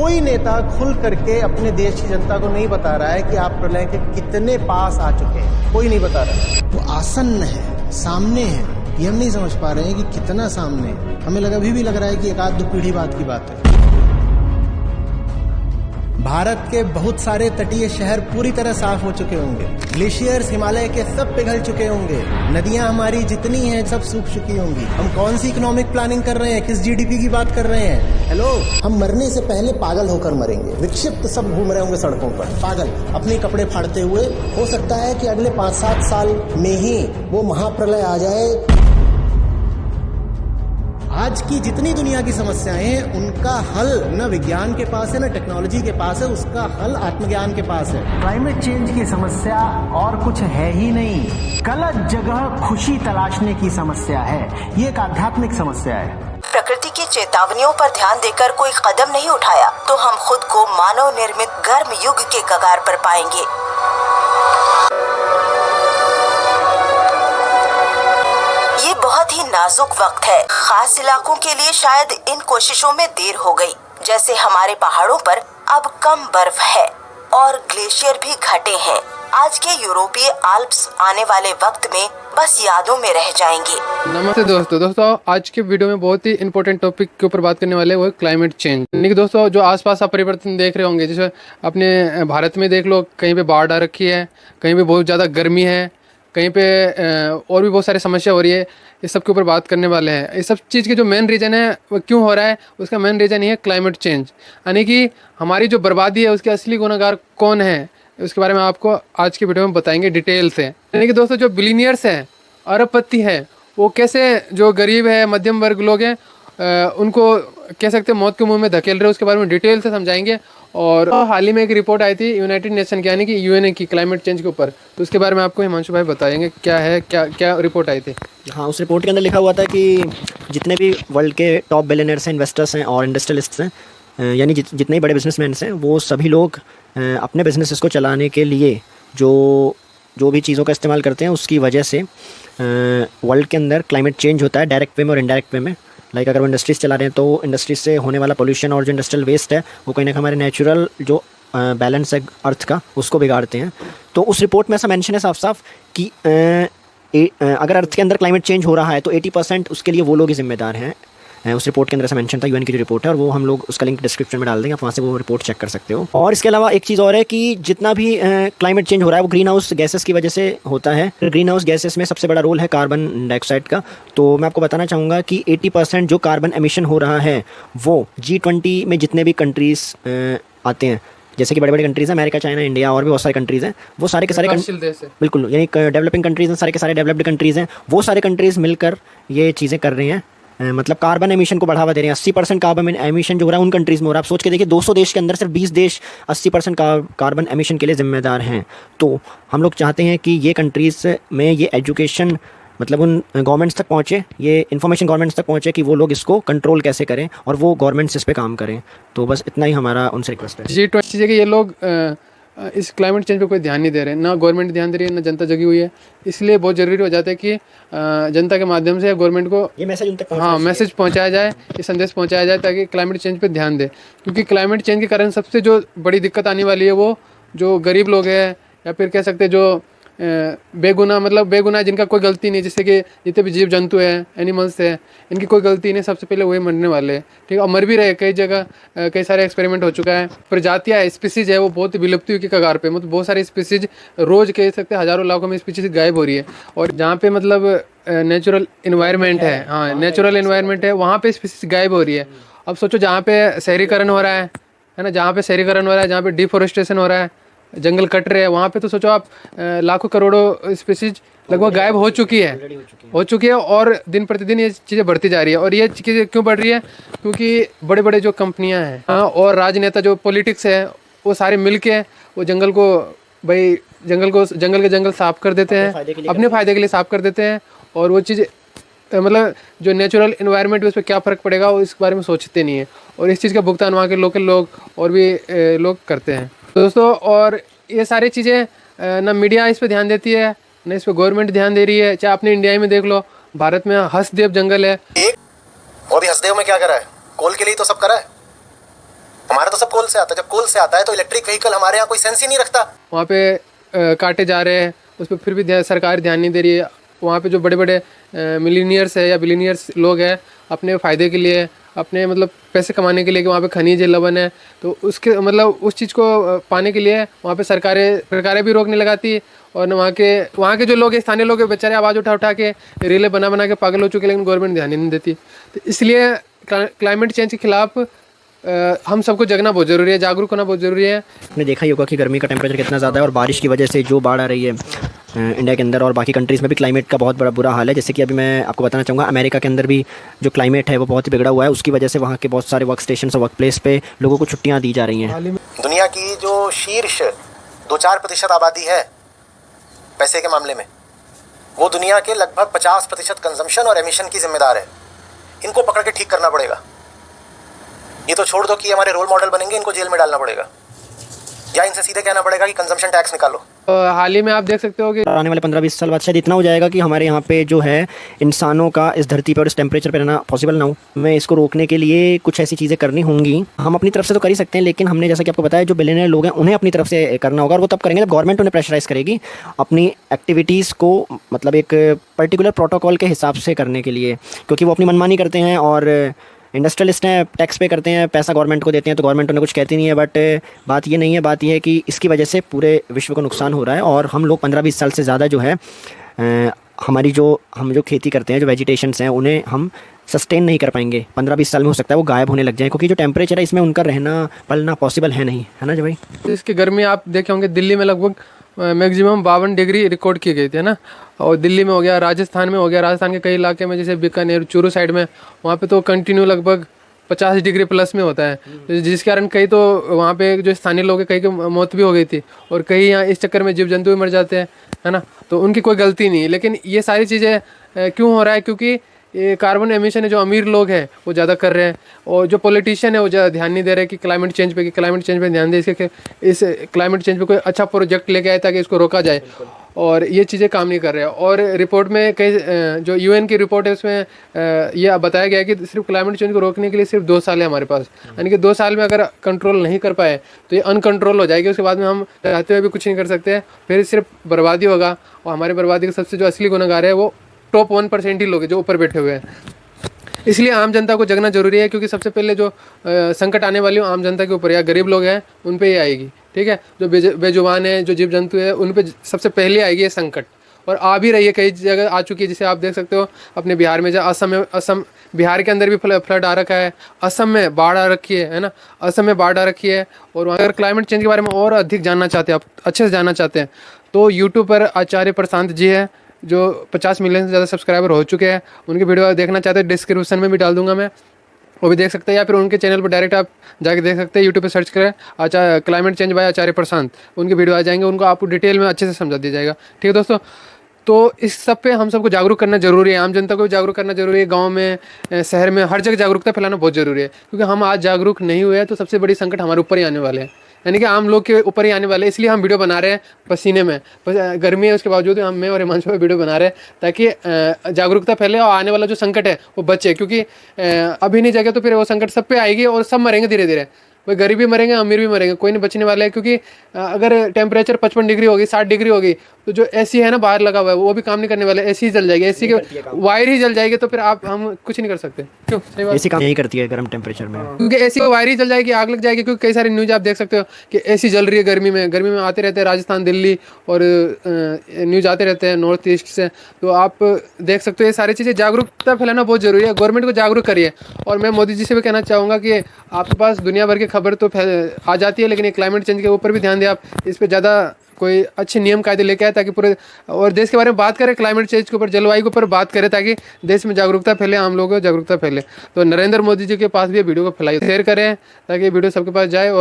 कोई नेता खुल करके अपने देश की जनता को नहीं बता रहा है कि आप प्रलय के कितने पास आ चुके हैं, कोई नहीं बता रहा है। वो आसन्न है, सामने है, ये हम नहीं समझ पा रहे हैं कि कितना सामने है। हमें अभी भी लग रहा है कि एक आध दो पीढ़ी बाद की बात है। भारत के बहुत सारे तटीय शहर पूरी तरह साफ हो चुके होंगे, ग्लेशियर्स हिमालय के सब पिघल चुके होंगे, नदियां हमारी जितनी हैं सब सूख चुकी होंगी। हम कौन सी इकोनॉमिक प्लानिंग कर रहे हैं, किस जीडीपी की बात कर रहे हैं? हेलो, हम मरने से पहले पागल होकर मरेंगे। विक्षिप्त सब घूम रहे होंगे सड़कों पर, पागल अपने कपड़े फाड़ते हुए। हो सकता है कि अगले 5-7 साल में ही वो महाप्रलय आ जाए। आज की जितनी दुनिया की समस्याएं हैं उनका हल न विज्ञान के पास है न टेक्नोलॉजी के पास है, उसका हल आत्मज्ञान के पास है। क्लाइमेट चेंज की समस्या और कुछ है ही नहीं, गलत जगह खुशी तलाशने की समस्या है। ये एक आध्यात्मिक समस्या है। प्रकृति की चेतावनियों पर ध्यान देकर कोई कदम नहीं उठाया तो हम खुद को मानव निर्मित गर्म युग के कगार पर पाएंगे। ये बहुत ही नाजुक वक्त है। खास इलाकों के लिए शायद इन कोशिशों में देर हो गई। जैसे हमारे पहाड़ों पर अब कम बर्फ है और ग्लेशियर भी घटे हैं। आज के यूरोपीय आल्प्स आने वाले वक्त में बस यादों में रह जाएंगे। नमस्ते दोस्तों, आज के वीडियो में बहुत ही इंपॉर्टेंट टॉपिक के ऊपर बात करने वाले वो है क्लाइमेट चेंज। यानी कि दोस्तों जो आसपास आप परिवर्तन देख रहे होंगे, जैसे अपने भारत में देख लो, कहीं पे बाढ़ आ रखी है, कहीं पे बहुत ज़्यादा गर्मी है, कहीं पे और भी बहुत सारी समस्या हो रही है। इस सब के ऊपर बात करने वाले हैं। इस सब चीज़ के जो मेन रीज़न है वो क्यों हो रहा है, उसका मेन रीज़न ये है क्लाइमेट चेंज। यानी कि हमारी जो बर्बादी है उसके असली गुनहगार कौन है, उसके बारे में आपको आज के वीडियो में बताएंगे डिटेल से। यानी कि दोस्तों जो बिलीनियर्स हैं, अरबपति है, वो कैसे जो गरीब है, मध्यम वर्ग लोग हैं, उनको कह सकते हैं मौत के मुंह में धकेल रहे हैं, उसके बारे में डिटेल से समझाएंगे। और हाल ही में एक रिपोर्ट आई थी यूनाइटेड नेशन की, यानी कि यूएनए की, क्लाइमेट चेंज के ऊपर, तो उसके बारे में आपको हिमांशु भाई बताएंगे क्या है, क्या रिपोर्ट आई थी। हाँ, उस रिपोर्ट के अंदर लिखा हुआ था कि जितने भी वर्ल्ड के टॉप बिलियनर्स हैं, इन्वेस्टर्स हैं और इंडस्ट्रियलिस्ट्स हैं, यानी जितने भी बड़े बिजनेसमैन हैं, वो सभी लोग अपने बिजनेसेस को चलाने के लिए जो भी चीज़ों का इस्तेमाल करते हैं उसकी वजह से वर्ल्ड के अंदर क्लाइमेट चेंज होता है, डायरेक्ट वे में और इनडायरेक्ट वे में। लाइक अगर वो इंडस्ट्रीज़ चला रहे हैं तो इंडस्ट्रीज से होने वाला पोल्यूशन और जो इंडस्ट्रियल वेस्ट है वो कहीं ना कहीं हमारे नेचुरल जो बैलेंस है अर्थ का, उसको बिगाड़ते हैं। तो उस रिपोर्ट में ऐसा मेंशन है साफ साफ कि अगर अर्थ के अंदर क्लाइमेट चेंज हो रहा है तो 80% उसके लिए वो लोग ही जिम्मेदार हैं। उस रिपोर्ट के अंदर ऐसा मेंशन था, यूएन की जो रिपोर्ट है, और वो हम लोग उसका लिंक डिस्क्रिप्शन में डाल देंगे, आप वहाँ से वो रिपोर्ट चेक कर सकते हो। और इसके अलावा एक चीज़ और है कि जितना भी क्लाइमेट चेंज हो रहा है वो ग्रीन हाउस गैसेस की वजह से होता है। ग्रीन हाउस गैसेस में सबसे बड़ा रोल है कार्बन डाइऑक्साइड का। तो मैं आपको बताना चाहूँगा कि 80% जो कार्बन एमिशन हो रहा है वो G20 में जितने भी कंट्रीज़ आते हैं, जैसे कि बड़े बड़े कंट्रीज़ हैं, अमेरिका, चाइना, इंडिया और भी बहुत सारे कंट्रीज़ हैं, वो सारे के सारे बिल्कुल, यानी डेवलपिंग कंट्रीज़ हैं, सारे के सारे डेवलप्ड कंट्रीज़ हैं, वो सारे कंट्रीज़ मिलकर ये चीज़ें कर रहे हैं। मतलब कार्बन एमिशन को बढ़ावा दे रहे हैं। 80% कार्बन एमिशन जो हो रहा है उन कंट्रीज़ में हो रहा है। आप सोच के देखिए, 200 देश के अंदर सिर्फ 20 देश 80% कार्बन एमिशन के लिए ज़िम्मेदार हैं। तो हम लोग चाहते हैं कि ये कंट्रीज़ में ये एजुकेशन मतलब उन गवर्नमेंट्स तक पहुँचे, ये इन्फॉर्मेशन गवर्नमेंट्स तक पहुँचे कि वो लोग इसको कंट्रोल कैसे करें और वो गवर्नमेंट्स इस पर काम करें। तो बस इतना ही हमारा उनसे रिक्वेस्ट है। G20 के ये लोग इस क्लाइमेट चेंज पे कोई ध्यान नहीं दे रहे, ना गवर्नमेंट ध्यान दे रही है, ना जनता जगी हुई है। इसलिए बहुत ज़रूरी हो जाता है कि जनता के माध्यम से गवर्नमेंट को ये मैसेज उन तक मैसेज पहुंचाया जाए, ये संदेश पहुंचाया जाए, ताकि क्लाइमेट चेंज पे ध्यान दे। क्योंकि क्लाइमेट चेंज के कारण सबसे जो बड़ी दिक्कत आने वाली है वो जो गरीब लोग हैं, या फिर कह सकते हैं जो बेगुनाह जिनका कोई गलती नहीं, जैसे कि जितने भी जीव जंतु हैं, एनिमल्स हैं, इनकी कोई गलती नहीं, सबसे पहले वही मरने वाले हैं। ठीक है, और मर भी रहे। कई जगह कई सारे एक्सपेरिमेंट हो चुका है। प्रजातियाँ, स्पीसीज है, वो बहुत विलुप्ति की कगार पे, मतलब बहुत सारी स्पीसीज रोज़ कह सकते हैं हज़ारों लाखों में स्पीसीज गायब हो रही है। और जहाँ पे मतलब नेचुरल इन्वायरमेंट है, हाँ नेचुरल इन्वायरमेंट है, वहाँ पे स्पीसीज गायब हो रही है। अब सोचो जहाँ पे शहरीकरण हो रहा है ना, जहाँ पे शहरीकरण हो रहा है, जहाँ पे डिफोरेस्टेशन हो रहा है, जंगल कट रहे हैं, वहाँ पे तो सोचो आप लाखों करोड़ों स्पीसीज लगभग गायब हो चुकी है और दिन प्रतिदिन ये चीज़ें बढ़ती जा रही है। और ये चीज़ें क्यों बढ़ रही है? क्योंकि बड़े बड़े जो कंपनियां हैं और राजनेता जो पॉलिटिक्स है, वो सारे मिल के वो जंगल के जंगल साफ कर देते हैं, अपने फ़ायदे के लिए साफ कर देते हैं। और वो चीज़ मतलब जो नेचुरल इन्वायरमेंट है उस पर क्या फ़र्क पड़ेगा, वो इस बारे में सोचते नहीं है। और इस चीज़ का भुगतान वहाँ के लोकल लोग और भी लोग करते हैं। तो दोस्तों, और ये सारी चीज़ें ना मीडिया इस पर ध्यान देती है, ना इस पर गवर्नमेंट ध्यान दे रही है। चाहे अपने इंडिया में देख लो, भारत में हसदेव जंगल है। वो भी हसदेव में क्या करा है? कोल के लिए तो सब करा है। हमारा तो सब कोल से आता है, जब कोल से आता है तो इलेक्ट्रिक व्हीकल हमारे यहाँ कोई सेंस ही नहीं रखता। वहाँ पे काटे जा रहे हैं, उस पर फिर भी सरकार ध्यान नहीं दे रही है। वहाँ पे जो बड़े बड़े मिलीनियर्स है या बिलीनियर्स लोग हैं, अपने फ़ायदे के लिए, अपने मतलब पैसे कमाने के लिए कि वहाँ पे खनिज लवन है, तो उसके मतलब उस चीज़ को पाने के लिए वहाँ पे सरकारें भी रोक नहीं लगाती। और न वहाँ के जो लोग हैं, स्थानीय लोग हैं, बेचारे आवाज़ उठा के रीले बना के पागल हो चुके, लेकिन गवर्नमेंट ध्यान ही नहीं देती। तो इसलिए क्लाइमेट चेंज के खिलाफ हम सबको जगना बहुत ज़रूरी है, जागरूक होना बहुत ज़रूरी है। आपने देखा ही होगा कि गर्मी का टेम्परेचर कितना ज़्यादा है और बारिश की वजह से जो बाढ़ आ रही है इंडिया के अंदर और बाकी कंट्रीज़ में भी क्लाइमेट का बहुत बड़ा बुरा हाल है। जैसे कि अभी मैं आपको बताना चाहूँगा, अमेरिका के अंदर भी जो क्लाइमेट है वो बहुत ही बिगड़ा हुआ है। उसकी वजह से वहाँ के बहुत सारे वर्क स्टेशन और वर्क प्लेस पे लोगों को छुट्टियाँ दी जा रही हैं। दुनिया की जो शीर्ष 2-4% आबादी है पैसे के मामले में, वो दुनिया के लगभग 50% कंजम्पशन और एमिशन की जिम्मेदार है। इनको पकड़ के ठीक करना पड़ेगा। ये तो छोड़ दो कि हमारे रोल मॉडल बनेंगे, इनको जेल में डालना पड़ेगा या इनसे सीधे कहना पड़ेगा कि कंजम्पशन टैक्स निकालो। हाल ही में आप देख सकते हो कि आने वाले 15-20 साल बाद शायद इतना हो जाएगा कि हमारे यहाँ पे जो है इंसानों का इस धरती पर और इस टेम्परेचर पे रहना पॉसिबल ना हो। हमें इसको रोकने के लिए कुछ ऐसी चीज़ें करनी होंगी। हम अपनी तरफ से तो कर ही सकते हैं, लेकिन हमने जैसा कि आपको बताया, जो बिलियनियर लोग हैं उन्हें अपनी तरफ से करना होगा। और वो तब करेंगे जब गवर्नमेंट उन्हें प्रेशराइज करेगी अपनी एक्टिविटीज़ को, मतलब एक पर्टिकुलर प्रोटोकॉल के हिसाब से करने के लिए, क्योंकि वो अपनी मनमानी करते हैं और इंडस्ट्रियलिस्ट हैं, टैक्स पे करते हैं, पैसा गवर्नमेंट को देते हैं, तो गवर्नमेंट उन्हें कुछ कहती नहीं है। बट बात ये नहीं है, बात ये है कि इसकी वजह से पूरे विश्व को नुकसान हो रहा है। और हम लोग 15-20 साल से ज़्यादा जो है हम जो खेती करते हैं, जो वेजिटेशंस हैं, उन्हें हम सस्टेन नहीं कर पाएंगे। 15-20 साल में हो सकता है वो गायब होने लग जाए, क्योंकि जो टेम्परेचर है इसमें उनका रहना पलना पॉसिबल है नहीं, है ना जी भाई। इसकी गर्मी आप देखे होंगे, दिल्ली में लगभग मैक्सिमम 52 डिग्री रिकॉर्ड की गई थी, है ना। और दिल्ली में हो गया, राजस्थान में हो गया, राजस्थान के कई इलाके में जैसे बीकानेर, चूरू साइड में, वहाँ पे तो कंटिन्यू लगभग 50 डिग्री प्लस में होता है, जिस कारण कई तो वहाँ पे जो स्थानीय लोग हैं, कई की मौत भी हो गई थी। और कई यहाँ इस चक्कर में जीव जंतु भी मर जाते हैं, है ना। तो उनकी कोई गलती नहीं। लेकिन ये सारी चीज़ें क्यों हो रहा है? क्योंकि ये कार्बन एमिशन है जो अमीर लोग हैं वो ज़्यादा कर रहे हैं, और जो पॉलिटिशियन है वो ज़्यादा ध्यान नहीं दे रहे कि क्लाइमेट चेंज पे ध्यान दे, इस क्लाइमेट चेंज पे कोई अच्छा प्रोजेक्ट लेके आए ताकि इसको रोका जाए। और ये चीज़ें काम नहीं कर रहे हैं। और रिपोर्ट में कई जो यूएन की रिपोर्ट है उसमें ये बताया गया है कि सिर्फ क्लाइमेट चेंज को रोकने के लिए सिर्फ 2 साल है हमारे पास। यानी कि 2 साल में अगर कंट्रोल नहीं कर पाए तो ये अनकंट्रोल हो जाएगी। उसके बाद में हम चाहते हुए भी कुछ नहीं कर सकते, फिर सिर्फ बर्बादी होगा। और हमारी बर्बादी के सबसे जो असली गुनहगार है वो टॉप 1% ही लोग हैं जो ऊपर बैठे हुए हैं। इसलिए आम जनता को जगना जरूरी है, क्योंकि सबसे पहले जो संकट आने वाली हो आम जनता के ऊपर या गरीब लोग हैं उन पे ही आएगी। ठीक है, जो बेजुबान है, जो जीव जंतु है, उन पे सबसे पहले आएगी ये संकट। और आ भी रही है, कई जगह आ चुकी है। जैसे आप देख सकते हो अपने बिहार में, असम बिहार के अंदर भी फ्लड आ रखा है, असम में बाढ़ आ रखी है ना, असम में बाढ़ आ रखी है। और वहाँ अगर क्लाइमेट चेंज के बारे में और अधिक जानना चाहते हैं, आप अच्छे से जानना चाहते हैं, तो यूट्यूब पर आचार्य प्रशांत जी है जो 50 मिलियन से ज़्यादा सब्सक्राइबर हो चुके हैं। उनकी वीडियो देखना चाहते हैं, डिस्क्रिप्शन में भी डाल दूंगा मैं, वो भी देख सकते हैं। या फिर उनके चैनल पर डायरेक्ट आप जाके देख सकते हैं, यूट्यूब पे सर्च करें क्लाइमेट चेंज बाय आचार्य प्रशांत, उनकी वीडियो आ जाएंगे, उनको आपको डिटेल में अच्छे से समझा दिया जाएगा। ठीक है दोस्तों, तो इस सब पे हम सबको जागरूक करना जरूरी है, आम जनता को भी जागरूक करना जरूरी है, गांव में, शहर में, हर जगह जागरूकता फैलाना बहुत जरूरी है। क्योंकि हम आज जागरूक नहीं हुए हैं तो सबसे बड़ी संकट हमारे ऊपर ही आने वाले हैं, यानी कि आम लोग के ऊपर ही आने वाले हैं। इसलिए हम वीडियो बना रहे हैं पसीने में, गर्मी है उसके बावजूद हम, मैं और हिमांशु वीडियो बना रहे हैं ताकि जागरूकता फैले और आने वाला जो संकट है वो बचे। क्योंकि अभी नहीं जगह तो फिर वो संकट सब पे आएगी और सब मरेंगे धीरे धीरे। भाई गरीब भी मरेंगे, अमीर भी मरेंगे, कोई नहीं बचने वाला है। क्योंकि अगर टेम्परेचर 55 डिग्री होगी, 60 डिग्री होगी, तो जो एसी है ना बाहर लगा हुआ है वो भी काम नहीं करने वाला, एसी ही जल जाएगी, एसी के वायर ही जल जाएगी। तो फिर हम कुछ नहीं कर सकते। क्यों? सही बात, एसी काम नहीं करती है गर्म टेम्परेचर में, क्योंकि एसी वायर ही जल जाएगी, आग लग जाएगी। क्योंकि कई सारी न्यूज़ आप देख सकते हो कि एसी जल रही है गर्मी में आते रहते हैं राजस्थान, दिल्ली, और न्यूज़ आते रहते हैं नॉर्थ ईस्ट से। तो आप देख सकते हो ये सारी चीज़ें, जागरूकता फैलाना बहुत जरूरी है। गवर्नमेंट को जागरूक करिए। और मैं मोदी जी से भी कहना चाहूँगा कि आपके पास दुनिया भर की खबर तो आ जाती है, लेकिन ये क्लाइमेट चेंज के ऊपर भी ध्यान दें आप, इस पर ज़्यादा कोई अच्छे नियम कायदे लेके आए ताकि पूरे और देश के बारे में बात करें, क्लाइमेट चेंज के ऊपर, जलवायु के ऊपर बात करें, ताकि देश में जागरूकता फैले, आम लोगों को जागरूकता फैले। तो नरेंद्र मोदी जी के पास भी वीडियो को फैलाइए, शेयर करें ताकि वीडियो सबके पास जाए। और